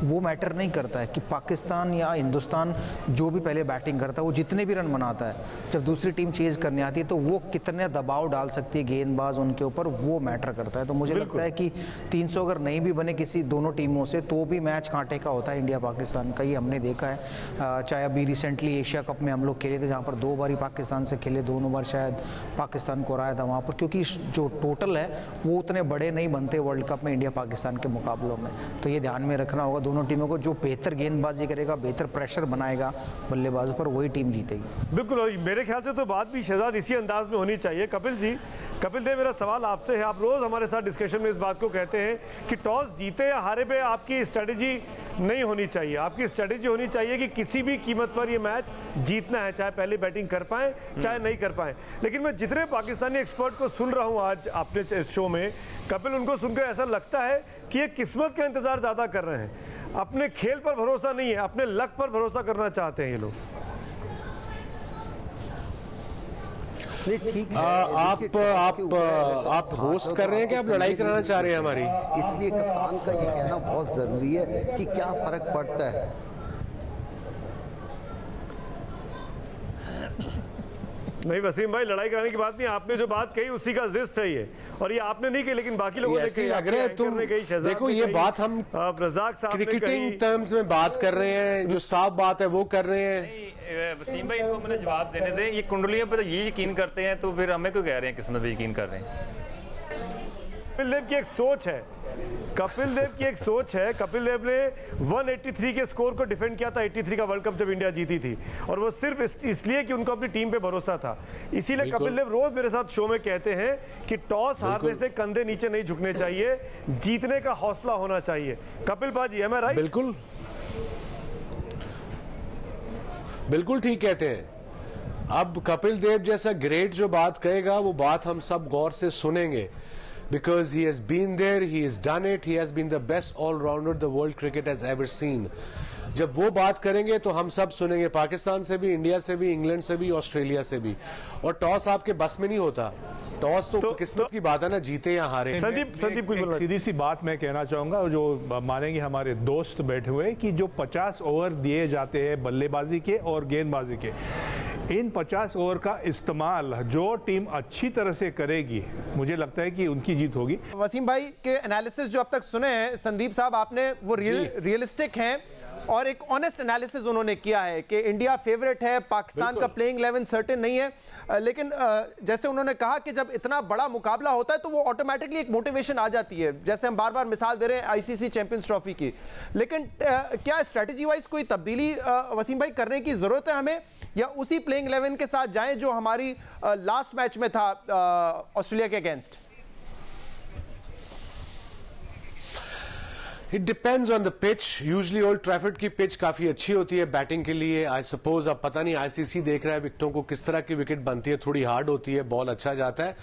वो मैटर नहीं करता है कि पाकिस्तान या हिंदुस्तान जो भी पहले बैटिंग करता है वो जितने भी रन बनाता है, जब दूसरी टीम चेज करने आती है तो वो कितने दबाव डाल सकती है गेंदबाज उनके ऊपर, वो मैटर करता है। तो मुझे लगता है कि 300 अगर नहीं भी बने किसी दोनों टीमों से तो भी मैच कांटे का होता है इंडिया पाकिस्तान का, ये हमने देखा है। चाहे अभी रिसेंटली एशिया कप में हम लोग खेले थे जहां पर 2 बार ही पाकिस्तान से खेले, दोनों बार शायद पाकिस्तान को हराया था वहां पर, क्योंकि जो टोटल है वो उतने बड़े नहीं बनते वर्ल्ड कप में इंडिया पाकिस्तान के मुकाबलों में। तो ये ध्यान में रखना होगा दोनों टीमों को, जो बेहतर गेंदबाजी करेगा, बेहतर प्रेशर बनाएगा बल्लेबाजों पर, वही टीम जीतेगी। बिल्कुल, और मेरे ख्याल से तो बात भी शहजाद इसी अंदाज में होनी चाहिए। कपिल जी, कपिल देव, मेरा सवाल आपसे है, आप रोज हमारे साथ डिस्कशन में इस बात को कहते हैं कि टॉस जीते या हारे पे आपकी स्ट्रेटेजी नहीं होनी चाहिए, आपकी स्ट्रेटेजी होनी चाहिए कि किसी भी कीमत पर ये मैच जीतना है, चाहे पहले बैटिंग कर पाए चाहे नहीं कर पाए। लेकिन मैं जितने पाकिस्तानी एक्सपर्ट को सुन रहा हूं आज अपने शो में, कपिल, उनको सुनकर ऐसा लगता है कि ये किस्मत का इंतजार ज्यादा कर रहे हैं, अपने खेल पर भरोसा नहीं है, अपने लक पर भरोसा करना चाहते हैं ये लोग। ठीक है। आप होस्ट कर रहे हैं कि आप लड़ाई कराना चाह रहे हैं हमारी? इसलिए कप्तान का ये कहना बहुत जरूरी है कि क्या फर्क पड़ता है। नहीं वसीम भाई, लड़ाई कराने की बात नहीं, आपने जो बात कही उसी का जिस्ट है ये, और ये आपने नहीं कही लेकिन बाकी लोगों ने कही, लग रहा है तुम देखो ये बात हम रज़ाक साहब क्रिकेटिंग टर्म्स में बात कर रहे हैं, जो साफ बात है वो कर रहे हैं। वसीम भाई, इनको मैंने जवाब देने दें। ये कुंडलियों पर ये यकीन करते हैं तो फिर हमें क्यों कह रहे हैं किस्मत पे यकीन कर रहे हैं? कपिल देव की एक सोच है, कपिल देव की एक सोच है। कपिल देव ने 183 के स्कोर को डिफेंड किया था 83 का वर्ल्ड कप जब इंडिया जीती थी, और वो सिर्फ इसलिए कि उनको अपनी टीम पे भरोसा था। इसीलिए कपिल देव रोज मेरे साथ शो में कहते हैं कि टॉस हारने से कंधे नीचे नहीं झुकने चाहिए, जीतने का हौसला होना चाहिए। कपिल बाजी, एम आई राइट? बिल्कुल बिल्कुल ठीक कहते हैं। अब कपिल देव जैसा ग्रेट जो बात कहेगा वो बात हम सब गौर से सुनेंगे, because he has been there, he has done it, he has been the best all-rounder the world cricket has ever seen. जब वो बात करेंगे तो हम सब सुनेंगे, पाकिस्तान से भी, इंडिया से भी, इंग्लैंड से भी, ऑस्ट्रेलिया से भी। और टॉस आपके बस में नहीं होता, टॉस तो किस्मत की बात है ना, जीते या हारे। संदीप कुछ सीधी सी बात मैं कहना चाहूंगा, जो मानेंगे हमारे दोस्त बैठे हुए, कि जो 50 ओवर दिए जाते हैं बल्लेबाजी के और गेंदबाजी के, इन 50 ओवर का इस्तेमाल जो टीम अच्छी तरह से करेगी, मुझे लगता है कि उनकी जीत होगी। वसीम भाई के एनालिसिस जो अब तक सुने हैं संदीप साहब, आपने वो रियलिस्टिक हैं और एक ऑनेस्ट एनालिसिस उन्होंने किया है कि इंडिया फेवरेट है, पाकिस्तान का प्लेइंग 11 सर्टेन नहीं है। लेकिन जैसे उन्होंने कहा कि जब इतना बड़ा मुकाबला होता है तो वो ऑटोमेटिकली एक मोटिवेशन आ जाती है, जैसे हम बार बार मिसाल दे रहे हैं आईसीसी चैंपियंस ट्रॉफी की। लेकिन क्या स्ट्रेटजी वाइज कोई तब्दीली वसीम भाई करने की जरूरत है हमें, या उसी प्लेइंग 11 के साथ जाएं जो हमारी लास्ट मैच में था ऑस्ट्रेलिया के against? It depends on the pitch. Usually old Trafford की पिच काफी अच्छी होती है बैटिंग के लिए। आई सपोज, अब पता नहीं आईसीसी देख रहा है विकेटों को, किस तरह की विकेट बनती है, थोड़ी हार्ड होती है, बॉल अच्छा जाता है।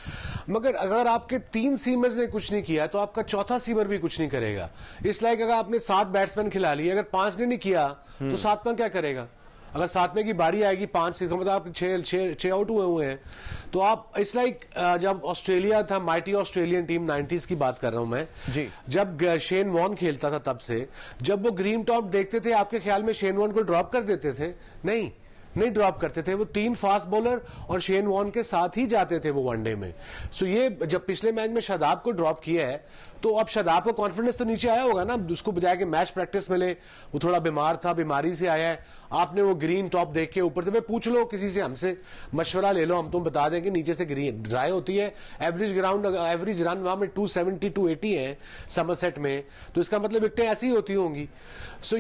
मगर अगर आपके 3 सीमर्स ने कुछ नहीं किया तो आपका चौथा सीमर भी कुछ नहीं करेगा। इसलिए अगर आपने 7 बैट्समैन खिला लिए, अगर 5 ने नहीं किया तो 7वां क्या करेगा? अगर 7वें की बारी आएगी 5 से, मतलब आप 6 आउट हुए हैं, तो आप इट्स लाइक जब ऑस्ट्रेलिया था, माइटी ऑस्ट्रेलियन टीम 90s की बात कर रहा हूं मैं जी, जब शेन वॉर्न खेलता था, तब से जब वो ग्रीन टॉप देखते थे, आपके ख्याल में शेन वॉर्न को ड्रॉप कर देते थे? नहीं ड्रॉप करते थे। वो 3 फास्ट बॉलर और शेन वॉर्न के साथ ही जाते थे वो वनडे में। सो ये जब पिछले मैच में शादाब को ड्रॉप किया है, तो अब शादाब को कॉन्फिडेंस तो नीचे आया होगा ना, उसको बजाय के मैच प्रैक्टिस मिले, वो थोड़ा बीमार था, बीमारी से आया है, आपने वो ग्रीन टॉप देख के ऊपर से, मैं पूछ लो किसी से, हमसे मशवरा ले लो, हम तुम बता दें कि नीचे से ग्रीन ड्राई होती है। एवरेज रन वहां में 270 280 है समरसेट में, तो इसका मतलब विकेटें ऐसी ही होती होंगी। सो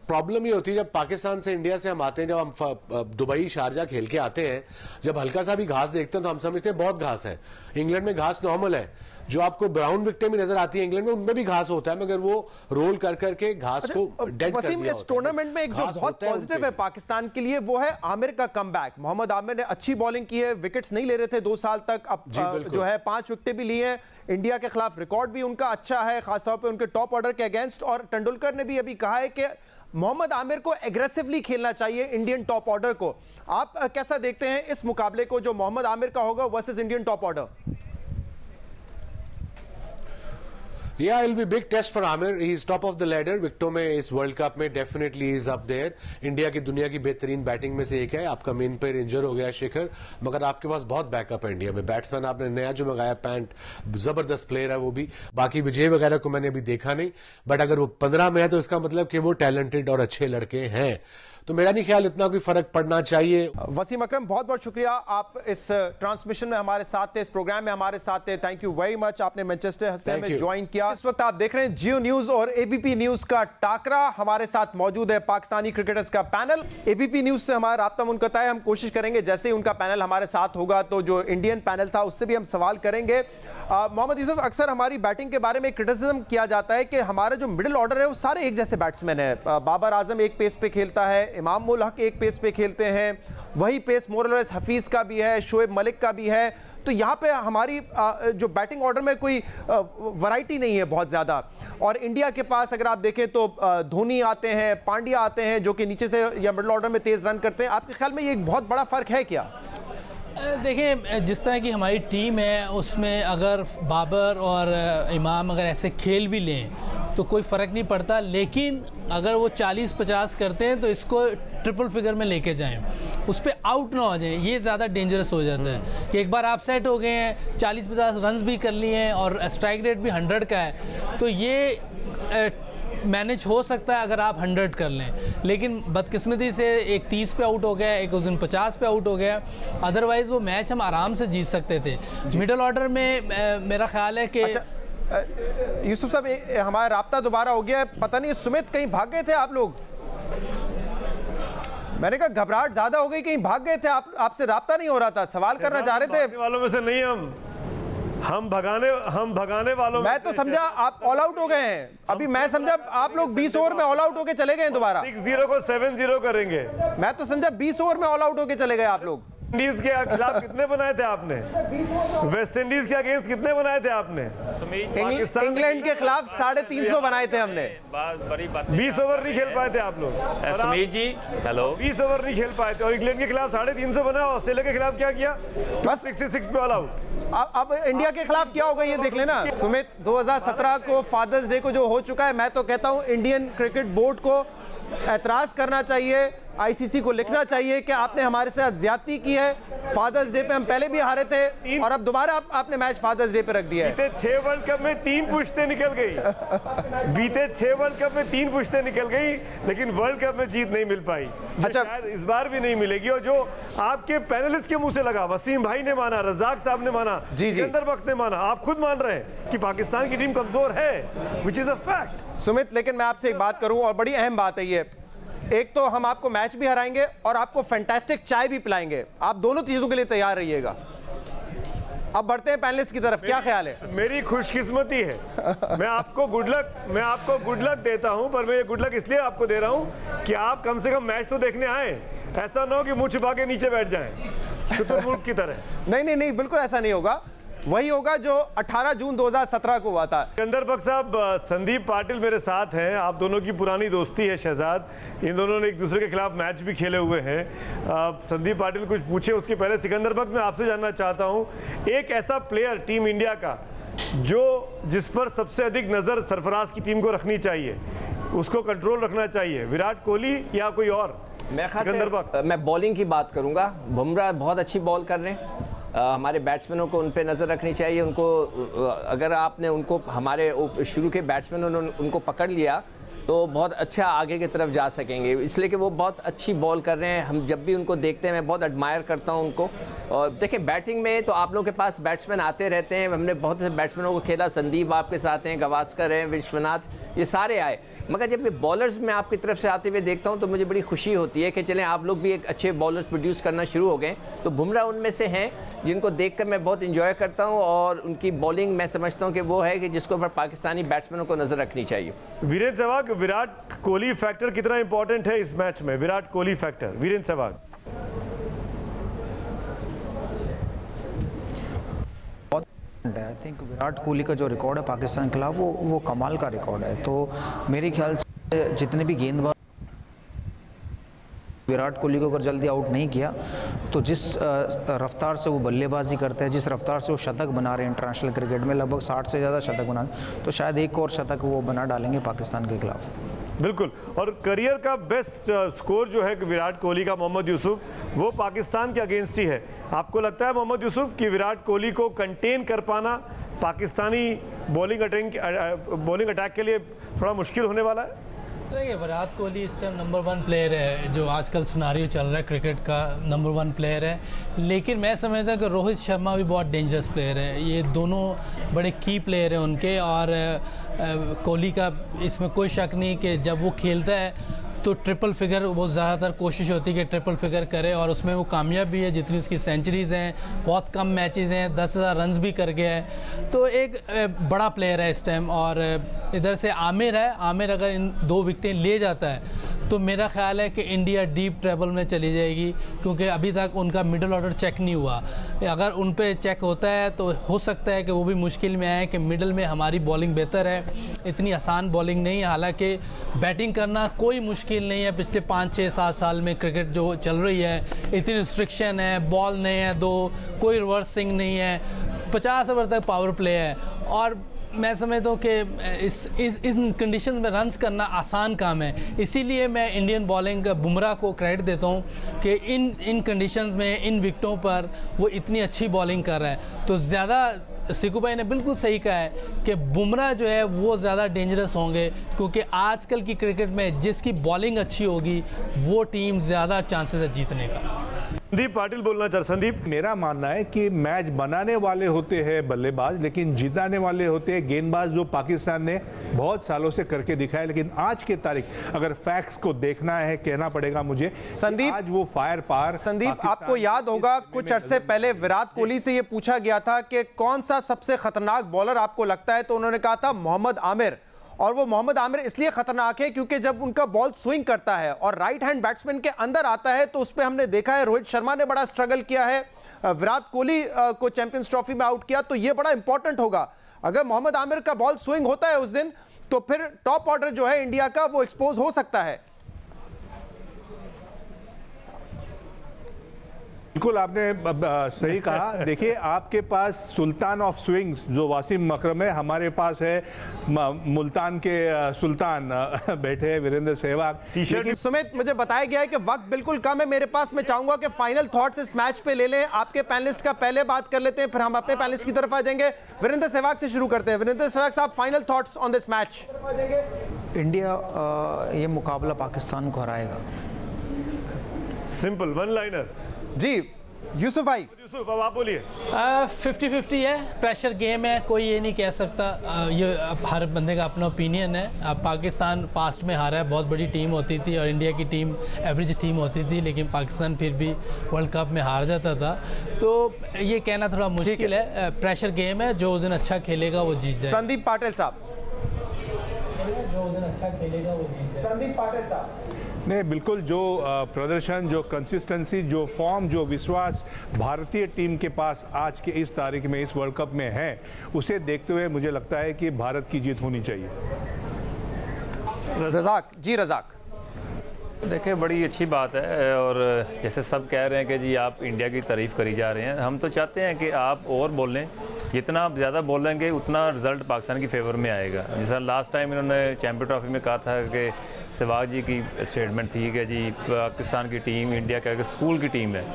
प्रॉब्लम ये होती है जब पाकिस्तान से, इंडिया से हम आते हैं, जब हम दुबई शारजा खेल के आते हैं, जब हल्का सा भी घास देखते हैं तो हम समझते हैं बहुत घास है। इंग्लैंड में घास नॉर्मल है, जो आपको ब्राउन विकेटें भी नजर आती है इंग्लैंड में, उनमें भी घास होता है, मगर वो रोल कर करके घास को डेड कर दिया होता है। इस टूर्नामेंट में एक जो बहुत पॉजिटिव है पाकिस्तान के लिए, वो है आमिर का कमबैक। मोहम्मद आमिर ने अच्छी बॉलिंग की है, विकेट्स नहीं ले रहे थे 2 साल तक, अब जो है 5 विकेटें भी ली हैं। इंडिया के खिलाफ रिकॉर्ड भी उनका अच्छा है, खासतौर पर उनके टॉप ऑर्डर के अगेंस्ट। और तेंदुलकर ने भी अभी कहा है कि मोहम्मद आमिर को एग्रेसिवली खेलना चाहिए इंडियन टॉप ऑर्डर को। आप कैसा देखते हैं इस मुकाबले को जो मोहम्मद आमिर का होगा versus Indian top order? Yeah, it'll be big test for Amir. He's top of the ladder. विकेटों में इस वर्ल्ड कप में definitely is up there. India की दुनिया की बेहतरीन बैटिंग में से एक है। आपका मेन प्लेयर इंजर हो गया शिखर, मगर आपके पास बहुत बैकअप है इंडिया में। बैट्समैन आपने नया जो मंगाया पैंट, जबरदस्त प्लेयर है वो भी। बाकी विजय वगैरह को मैंने अभी देखा नहीं, बट अगर वो 15 में है तो इसका मतलब कि वो टैलेंटेड और अच्छे लड़के हैं। तो मेरा नहीं ख्याल इतना कोई फर्क पड़ना चाहिए। वसीम अकरम, बहुत बहुत शुक्रिया, आप इस ट्रांसमिशन में हमारे साथ थे, इस प्रोग्राम में हमारे साथ थे। थैंक यू वेरी मच, आपने मैनचेस्टर से में ज्वाइन किया। इस वक्त आप देख रहे हैं जियो न्यूज और एबीपी न्यूज का टाकरा। हमारे साथ मौजूद है पाकिस्तानी क्रिकेटर्स का पैनल। एबीपी न्यूज से हमारा राब्ता मुनक़ता है, हम कोशिश करेंगे जैसे ही उनका पैनल हमारे साथ होगा तो जो इंडियन पैनल था उससे भी हम सवाल करेंगे। मोहम्मद यूसुफ, अक्सर हमारी बैटिंग के बारे में क्रिटिसिज्म किया जाता है कि हमारा जो मिडिल ऑर्डर है वो सारे एक जैसे बैट्समैन है। बाबर आजम एक पेस पे खेलता है, इमाम उल हक एक पेस पे खेलते हैं, वही पेस मोरलेस हफीज का भी है, शोएब मलिक का भी है। तो यहाँ पे हमारी जो बैटिंग ऑर्डर में कोई वैरायटी नहीं है बहुत ज़्यादा। और इंडिया के पास अगर आप देखें तो धोनी आते हैं, पांड्या आते हैं जो कि नीचे से या मिडिल ऑर्डर में तेज़ रन करते हैं। आपके ख्याल में ये एक बहुत बड़ा फ़र्क है क्या? देखिए, जिस तरह की हमारी टीम है उसमें अगर बाबर और इमाम अगर ऐसे खेल भी लें तो कोई फ़र्क नहीं पड़ता, लेकिन अगर वो 40-50 करते हैं तो इसको ट्रिपल फिगर में लेके जाएं, उस पर आउट ना हो जाए, ये ज़्यादा डेंजरस हो जाता है। कि एक बार आप सेट हो गए हैं, 40-50 रन भी कर लिए हैं और स्ट्राइक रेट भी 100 का है, तो ये मैनेज हो सकता है अगर आप 100 कर लें। लेकिन बदकिस्मती से एक 30 पे आउट हो गया, एक उस दिन 50 पे आउट हो गया, अदरवाइज़ वो मैच हम आराम से जीत सकते थे। मिडिल ऑर्डर में मेरा ख्याल है कि यूसुफ साहब, हमारा राब्ता दोबारा हो गया है, पता नहीं सुमित कहीं भाग गए थे आप लोग? मैंने कहा घबराहट ज्यादा हो गई, कहीं भाग गए थे आप? आपसे राब्ता नहीं हो रहा था, सवाल करना चाह रहे थे। वालों में से नहीं, हम भगाने वालों। मैं तो समझा आप ऑल आउट हो गए हैं। अभी मैं समझा आप लोग 20 ओवर में ऑल आउट होके चले गए दोबारा। 6-0 को 7-0 करेंगे। मैं तो समझा 20 ओवर में ऑल आउट होके चले गए आप लोग। इंडीज के खिलाफ कितने बनाए थे आपने? वेस्ट इंडीज के अगेंस्ट कितने बनाए थे आपने? इंग्लैंड के खिलाफ 350 बनाए थे हमने। 20 ओवर नहीं खेल पाए थे आप लोग। सुमीत जी, हेलो। 20 ओवर नहीं खेल पाए थे और इंग्लैंड के खिलाफ 350 बना। ऑस्ट्रेलिया के खिलाफ क्या किया? बस 66 पे ऑल आउट। अब इंडिया के खिलाफ क्या होगा ये देख लेना। सुमित, 2017 को फादर्स डे को जो हो चुका है, मैं तो कहता हूं इंडियन क्रिकेट बोर्ड को एतराज करना चाहिए, आईसीसी को लिखना चाहिए कि आपने हमारे साथ ज्यादती की है। फादर्स डे पे हम पहले भी हारे थे और अब दोबारा आपने मैच फादर्स डे पे रख दिया है। बीते 6 वर्ल्ड कप में 3 पुश्तें निकल गई। बीते 6 वर्ल्ड कप में 3 पुश्तें निकल गई, लेकिन वर्ल्ड कप में जीत नहीं मिल पाई। अच्छा, इस बार भी नहीं मिलेगी। और जो आपके पैनलिस्ट के मुंह से लगा, वसीम भाई ने माना, रज़ाक साहब ने माना, सिकंदर बख्श ने माना, आप खुद मान रहे हैं कि पाकिस्तान की टीम कमजोर है, which is a fact. Sumit, लेकिन मैं आपसे एक बात करूं और बड़ी अहम बात है ये, एक तो हम आपको मैच भी हराएंगे और आपको फैंटास्टिक चाय भी पिलाएंगे। आप दोनों चीजों के लिए तैयार रहिएगा। अब बढ़ते हैं पैनलिस्ट की तरफ, क्या ख्याल है? मेरी खुशकिस्मती है, मैं आपको गुड लक देता हूं, पर मैं ये गुड लक इसलिए आपको दे रहा हूं कि आप कम से कम मैच तो देखने आए। ऐसा ना हो कि मुंह छुपा के नीचे बैठ जाएं शुतुरमुर्ग की तरह। नहीं, बिल्कुल ऐसा नहीं होगा। वही होगा जो 18 जून 2017 को हुआ था। सिकंदर बख्श साहब, संदीप पाटिल मेरे साथ हैं, आप दोनों की पुरानी दोस्ती है शहजाद, इन दोनों ने एक दूसरे के खिलाफ मैच भी खेले हुए हैं। संदीप पाटिल कुछ पूछे उसके पहले सिकंदर बख्श मैं आपसे जानना चाहता हूं, एक ऐसा प्लेयर टीम इंडिया का जिस पर सबसे अधिक नजर सरफराज की टीम को रखनी चाहिए, उसको कंट्रोल रखना चाहिए, विराट कोहली या कोई और? मैं बॉलिंग की बात करूंगा। बुमराह बहुत अच्छी बॉल कर रहे हैं, हमारे बैट्समैनों को उन पे नज़र रखनी चाहिए। उनको अगर आपने उनको हमारे शुरू के बैट्समैनों ने उनको पकड़ लिया तो बहुत अच्छा आगे की तरफ जा सकेंगे, इसलिए कि वो बहुत अच्छी बॉल कर रहे हैं। हम जब भी उनको देखते हैं मैं बहुत एडमायर करता हूं उनको। और देखिए बैटिंग में तो आप लोगों के पास बैट्समैन आते रहते हैं, हमने बहुत से बैट्समैनों को खेला, संदीप आपके साथ हैं, गावस्कर हैं, विश्वनाथ, ये सारे आए, मगर जब ये बॉलर्स में आपकी तरफ से आते हुए देखता हूं तो मुझे बड़ी खुशी होती है कि चलें आप लोग भी एक अच्छे बॉलर्स प्रोड्यूस करना शुरू हो गए। तो बुमराह उनमें से हैं जिनको देखकर मैं बहुत इंजॉय करता हूं, और उनकी बॉलिंग मैं समझता हूं कि वो है कि जिसको ऊपर पाकिस्तानी बैट्समैनों को नजर रखनी चाहिए। वीरेंद्र सहवाग, विराट कोहली फैक्टर कितना इंपॉर्टेंट है इस मैच में? Virat Kohli factor, Virender Sehwag. I think Virat Kohli का जो रिकॉर्ड है पाकिस्तान के खिलाफ वो कमाल का रिकॉर्ड है। तो मेरे ख्याल से जितने भी गेंदबाज विराट कोहली को अगर जल्दी आउट नहीं किया तो जिस रफ्तार से वो बल्लेबाजी करते हैं, जिस रफ्तार से वो शतक बना रहे हैं इंटरनेशनल क्रिकेट में, लगभग 60 से ज़्यादा शतक बना, तो शायद एक और शतक वो बना डालेंगे पाकिस्तान के खिलाफ। बिल्कुल। और करियर का बेस्ट स्कोर जो है विराट कोहली का, मोहम्मद यूसुफ, वो पाकिस्तान के अगेंस्ट ही है। आपको लगता है मोहम्मद यूसुफ कि विराट कोहली को कंटेन कर पाना पाकिस्तानी बॉलिंग अटैक के लिए थोड़ा मुश्किल होने वाला है? देखिए विराट कोहली इस टाइम नंबर 1 प्लेयर है, जो आजकल सिनारियो चल रहा है क्रिकेट का, नंबर 1 प्लेयर है। लेकिन मैं समझता हूँ कि रोहित शर्मा भी बहुत डेंजरस प्लेयर है, ये दोनों बड़े की प्लेयर हैं उनके। और कोहली का इसमें कोई शक नहीं कि जब वो खेलता है तो ट्रिपल फिगर वो ज़्यादातर कोशिश होती है कि ट्रिपल फिगर करे, और उसमें वो कामयाब भी है। जितनी उसकी सेंचुरीज़ हैं, बहुत कम मैचेस हैं, 10,000 रन्स भी कर गया है, तो एक बड़ा प्लेयर है इस टाइम। और इधर से आमिर है, आमिर अगर इन 2 विकेटें ले जाता है तो मेरा ख्याल है कि इंडिया डीप ट्रबल में चली जाएगी, क्योंकि अभी तक उनका मिडिल ऑर्डर चेक नहीं हुआ। अगर उन पे चेक होता है तो हो सकता है कि वो भी मुश्किल में आए कि मिडिल में हमारी बॉलिंग बेहतर है, इतनी आसान बॉलिंग नहीं। हालांकि बैटिंग करना कोई मुश्किल नहीं है, पिछले 5, 6, 7 साल में क्रिकेट जो चल रही है, इतनी रिस्ट्रिक्शन है, बॉल नहीं है 2, कोई रिवर्सिंग नहीं है, 50 ओवर तक पावर प्ले है। और मैं समझता हूँ कि इन कंडीशन में रन्स करना आसान काम है, इसीलिए मैं इंडियन बॉलिंग बुमराह को क्रेडिट देता हूँ कि इन कंडीशंस में, इन विकेटों पर वो इतनी अच्छी बॉलिंग कर रहा है। तो ज़्यादा सिकू भाई ने बिल्कुल सही कहा है कि बुमराह जो है वो ज़्यादा डेंजरस होंगे, क्योंकि आजकल की क्रिकेट में जिसकी बॉलिंग अच्छी होगी वो टीम ज़्यादा चांसेस है जीतने का। संदीप पाटिल बोलना चाह। संदीप, मेरा मानना है कि मैच बनाने वाले होते हैं बल्लेबाज, लेकिन जिताने वाले होते हैं गेंदबाज, जो पाकिस्तान ने बहुत सालों से करके दिखाया। लेकिन आज की तारीख अगर फैक्ट्स को देखना है, कहना पड़ेगा मुझे, संदीप, आज वो फायर पार। संदीप, आपको याद होगा कुछ अरसे पहले विराट कोहली से ये पूछा गया था कि कौन सा सबसे खतरनाक बॉलर आपको लगता है, तो उन्होंने कहा था मोहम्मद आमिर। और वो मोहम्मद आमिर इसलिए खतरनाक है क्योंकि जब उनका बॉल स्विंग करता है और राइट हैंड बैट्समैन के अंदर आता है तो उस पर हमने देखा है रोहित शर्मा ने बड़ा स्ट्रगल किया है, विराट कोहली को चैंपियंस ट्रॉफी में आउट किया, तो ये बड़ा इंपॉर्टेंट होगा। अगर मोहम्मद आमिर का बॉल स्विंग होता है उस दिन तो फिर टॉप ऑर्डर जो है इंडिया का वो एक्सपोज हो सकता है। बिल्कुल आपने सही कहा। देखिए आपके पास सुल्तान ऑफ स्विंग्स जो वासिम अकरम है, हमारे पास है मुल्तान के सुल्तान बैठे हैं वीरेंद्र सहवाग। सुमित, मुझे बताया गया है कि वक्त बिल्कुल कम है मेरे पास, मैं चाहूंगा कि फाइनल थॉट्स इस मैच पे ले लें। आपके पैनलिस्ट का पहले बात कर लेते हैं, फिर हम अपने पैनलिस्ट की तरफ आ जाएंगे। वीरेंद्र सहवाग से शुरू करते हैं। Virender Sehwag sahab, final thoughts on this match. India ये मुकाबला पाकिस्तान को हराएगा। Simple, one liner. जी यूसुफ भाई। यूसुफ, अब आप बोलिए। 50-50 है, प्रेशर गेम है, कोई ये नहीं कह सकता। ये हर बंदे का अपना ओपिनियन है। अब पाकिस्तान पास्ट में हारा है, बहुत बड़ी टीम होती थी और इंडिया की टीम एवरेज टीम होती थी, लेकिन पाकिस्तान फिर भी वर्ल्ड कप में हार जाता था, तो ये कहना थोड़ा मुश्किल है। प्रेशर गेम है, जो उस दिन अच्छा खेलेगा वो जीत जाए। संदीप पाटिल साहब। जो उस दिन अच्छा खेलेगा वो जीतेगा। संदीप पाटिल साहब, नहीं, बिल्कुल जो प्रदर्शन, जो कंसिस्टेंसी, जो फॉर्म, जो विश्वास भारतीय टीम के पास आज के इस तारीख में इस वर्ल्ड कप में है, उसे देखते हुए मुझे लगता है कि भारत की जीत होनी चाहिए। रजाक जी, रजाक देखिए बड़ी अच्छी बात है, और जैसे सब कह रहे हैं कि जी आप इंडिया की तारीफ़ करी जा रहे हैं, हम तो चाहते हैं कि आप और बोलें, जितना आप ज़्यादा बोलेंगे उतना रिज़ल्ट पाकिस्तान की फेवर में आएगा। जैसा लास्ट टाइम इन्होंने चैम्पियन ट्रॉफी में कहा था कि सहवाग जी की स्टेटमेंट थी कि जी पाकिस्तान की टीम इंडिया का स्कूल की टीम है,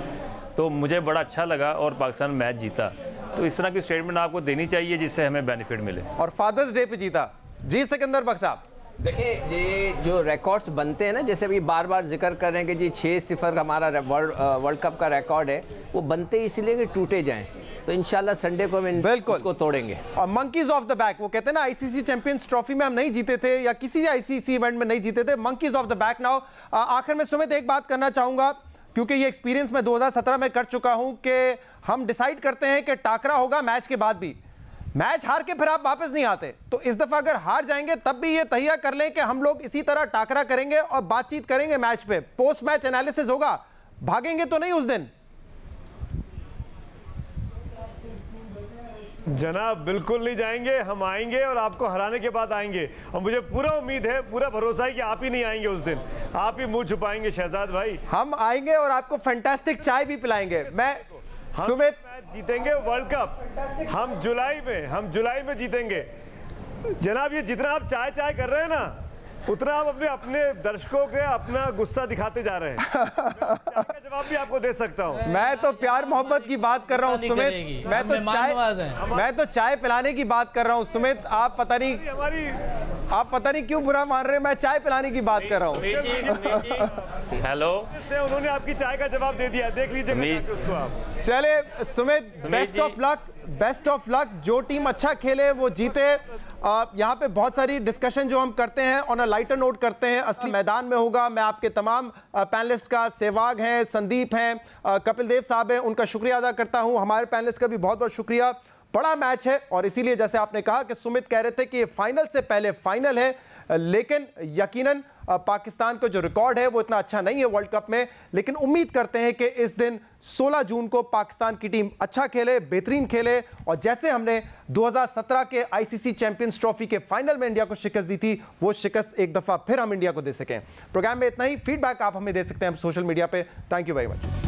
तो मुझे बड़ा अच्छा लगा और पाकिस्तान मैच जीता। तो इस तरह की स्टेटमेंट आपको देनी चाहिए जिससे हमें बेनिफिट मिले। और फादर्स डे पे जीता जी। सिकंदर बख्श साहब, देखिए ये जो रिकॉर्ड्स बनते हैं ना, जैसे अभी बार बार जिक्र कर रहे हैं कि जी 6-0 हमारा वर्ल्ड कप का रिकॉर्ड है, वो बनते इसलिए कि टूटे जाएं। तो इंशाल्लाह संडे को हम इसको तोड़ेंगे। और मंकीज ऑफ द बैक, वो कहते हैं ना आईसीसी चैंपियंस ट्रॉफी में हम नहीं जीते थे या किसी आईसीसी इवेंट में नहीं जीते थे, monkeys of the back now. आखिर में सुमित एक बात करना चाहूंगा, क्योंकि ये एक्सपीरियंस मैं 2017 में कर चुका हूं कि हम डिसाइड करते हैं कि टाकरा होगा मैच के बाद भी, मैच हार के फिर आप वापस नहीं आते। तो इस दफा अगर हार जाएंगे तब भी ये तैयार कर लें कि हम लोग इसी तरह टाकरा करेंगे और बातचीत करेंगे मैच पे, पोस्ट मैच एनालिसिस होगा, भागेंगे तो नहीं उस दिन। जनाब बिल्कुल नहीं जाएंगे, हम आएंगे और आपको हराने के बाद आएंगे। और मुझे पूरा उम्मीद है, पूरा भरोसा है कि आप ही नहीं आएंगे उस दिन, आप ही मुंह छुपाएंगे शहजाद भाई। हम आएंगे और आपको फैंटास्टिक चाय भी पिलाएंगे। मैं सुमित जीतेंगे वर्ल्ड कप, हम जुलाई में जीतेंगे। जनाब ये जितना आप चाय कर रहे हैं ना, उतना आप अपने दर्शकों के अपना गुस्सा दिखाते जा रहे हैं। मैं जवाब भी आपको दे सकता हूं। मैं तो प्यार मोहब्बत की बात कर रहा हूं सुमित, मैं तो चाय पिलाने की बात कर रहा हूं सुमित। आप पता नहीं क्यों बुरा मान रहे हैं, मैं चाय पिलाने की बात कर रहा हूं। हेलो, उन्होंने आपकी चाय का जवाब दे दिया, देख लीजिए उसको आप। चले सुमित, बेस्ट ऑफ लक। जो टीम अच्छा खेले वो जीते। यहाँ पे बहुत सारी डिस्कशन जो हम करते हैं ऑन अ लाइटर नोट करते हैं, असली मैदान में होगा। मैं आपके तमाम पैनलिस्ट का, सहवाग हैं, संदीप हैं, कपिल देव साहब हैं, उनका शुक्रिया अदा करता हूं। हमारे पैनलिस्ट का भी बहुत बहुत शुक्रिया। बड़ा मैच है और इसीलिए जैसे आपने कहा कि सुमित कह रहे थे कि ये फाइनल से पहले फाइनल है, लेकिन यकीनन पाकिस्तान का जो रिकॉर्ड है वो इतना अच्छा नहीं है वर्ल्ड कप में, लेकिन उम्मीद करते हैं कि इस दिन 16 जून को पाकिस्तान की टीम अच्छा खेले, बेहतरीन खेले, और जैसे हमने 2017 के आईसीसी चैंपियंस ट्रॉफी के फाइनल में इंडिया को शिकस्त दी थी, वो शिकस्त एक दफा फिर हम इंडिया को दे सकें। प्रोग्राम में इतना ही। फीडबैक आप हमें दे सकते हैं सोशल मीडिया पे। Thank you very much.